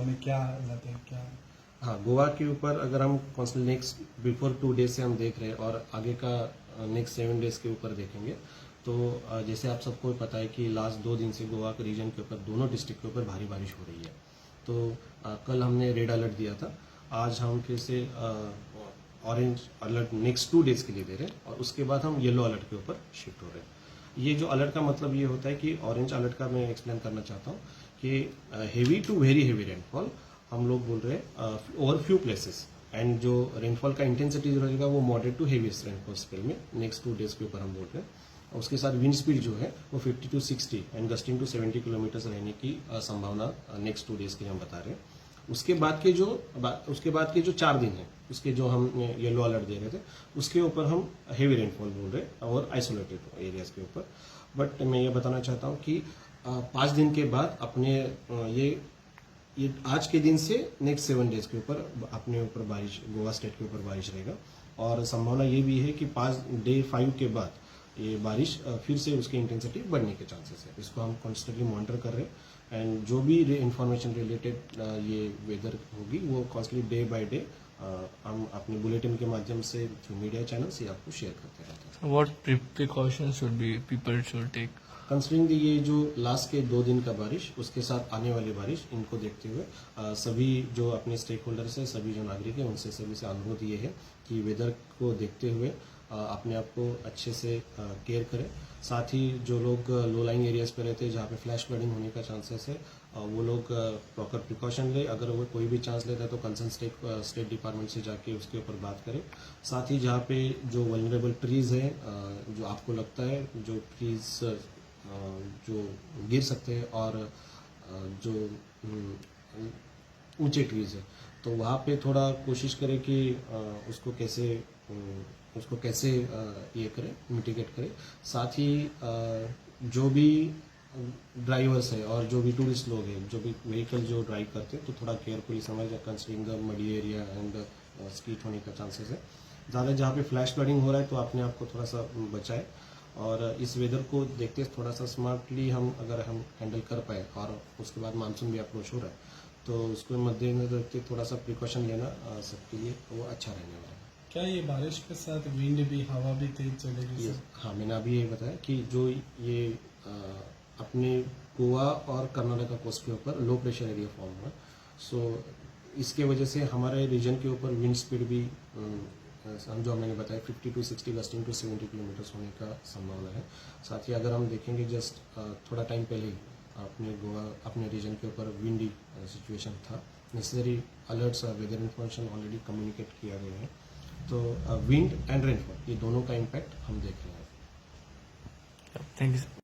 में क्या हालत है, क्या? हाँ, गोवा के ऊपर अगर हम नेक्स्ट बिफोर 2 डेज से हम देख रहे हैं और आगे का नेक्स्ट 7 डेज के ऊपर देखेंगे तो जैसे आप सबको पता है कि लास्ट 2 दिन से गोवा के रीजन के ऊपर दोनों डिस्ट्रिक्ट के ऊपर भारी बारिश हो रही है। तो कल हमने रेड अलर्ट दिया था, आज हम फिर से ऑरेंज अलर्ट नेक्स्ट 2 डेज के लिए दे रहे हैं और उसके बाद हम येलो अलर्ट के ऊपर शिफ्ट हो रहे हैं। ये जो अलर्ट का मतलब ये होता है कि ऑरेंज अलर्ट का मैं एक्सप्लेन करना चाहता हूँ कि heavy to very heavy rainfall हम लोग बोल रहे हैं ओवर फ्यू प्लेसेस, एंड जो रेनफॉल का इंटेंसिटी जो रहेगा वो moderate to heaviest rainfall spell में नेक्स्ट 2 डेज के ऊपर हम बोल रहे हैं। उसके साथ विंड स्पीड जो है वो 50 to 60 and gusting to 70 kilometre रहने की संभावना नेक्स्ट 2 डेज के लिए हम बता रहे हैं। उसके बाद के जो 4 दिन है उसके जो हम येलो अलर्ट दे रहे थे उसके ऊपर हम हेवी रेनफॉल बोल रहे हैं और आइसोलेटेड एरियाज के ऊपर। बट मैं ये बताना चाहता हूँ कि 5 दिन के बाद अपने ये आज के दिन से नेक्स्ट 7 डेज के ऊपर अपने ऊपर बारिश, गोवा स्टेट के ऊपर बारिश रहेगा और संभावना ये भी है कि 5 के बाद ये बारिश फिर से उसकी इंटेंसिटी बढ़ने के चांसेस है। इसको हम कॉन्स्टेंटली मॉनिटर कर रहे हैं एंड जो भी इंफॉर्मेशन रिलेटेड ये वेदर होगी वो कॉन्स्टेंटली डे बाय डे हम अपने बुलेटिन के माध्यम से थ्रू मीडिया चैनल से आपको शेयर करते रहते हैं। What precautions should be people should take? Considering ये जो लास्ट के 2 दिन का बारिश उसके साथ आने वाली बारिश, इनको देखते हुए सभी जो अपने स्टेक होल्डर्स हैं, सभी जो नागरिक हैं, उनसे सभी से अनुरोध ये है कि वेदर को देखते हुए अपने आप को अच्छे से केयर करें। साथ ही जो लोग लो लाइंग एरियाज पे रहते हैं जहाँ पे फ्लैश फ्लडिंग होने का चांसेस है वो लोग प्रॉपर प्रिकॉशन ले। अगर वो कोई भी चांस लेता है तो कंसर्न स्टेट डिपार्टमेंट से जाके उसके ऊपर बात करें। साथ ही जहाँ पे जो वल्नरेबल ट्रीज हैं, जो आपको लगता है जो ट्रीज जो गिर सकते हैं और जो ऊंचे ट्रीज है तो वहाँ पे थोड़ा कोशिश करें कि उसको कैसे ये करें, मिटिगेट करें। साथ ही जो भी ड्राइवर्स है और जो भी टूरिस्ट लोग हैं, जो भी व्हीकल जो ड्राइव करते हैं तो थोड़ा केयरफुली समझ considering the muddy area and skid होने का चांसेस है। ज़्यादा जहाँ पे फ्लैश फ्लडिंग हो रहा है तो अपने आप को थोड़ा सा बचाए और इस वेदर को देखते थोड़ा सा स्मार्टली अगर हम हैंडल कर पाए और उसके बाद मानसून भी अप्रोच हो रहा है तो उसको मद्देनजर रखते थोड़ा सा प्रिकॉशन लेना सबके लिए वो अच्छा रहने वाला है। क्या ये बारिश के साथ विंड भी, हवा भी तेज चलेगी? हाँ, मैंने अभी ये बताया कि जो ये अपने गोवा और कर्नाटका कोस्ट के ऊपर लो प्रेशर एरिया फॉर्म हुआ, सो इसके वजह से हमारे रीजन के ऊपर विंड स्पीड भी जो मैंने बताया 50 to 60 गस्टिंग टू 70 किलोमीटर होने का संभावना है। साथ ही अगर हम देखेंगे जस्ट थोड़ा टाइम पहले ही अपने रीजन के ऊपर विंडी सिचुएशन था, नेसेसरी अलर्ट्स और वेदर इन्फॉर्मेशन ऑलरेडी कम्युनिकेट किया गया है। तो विंड एंड रेनफॉल ये दोनों का इम्पैक्ट हम देख रहे हैं। Thank you, sir.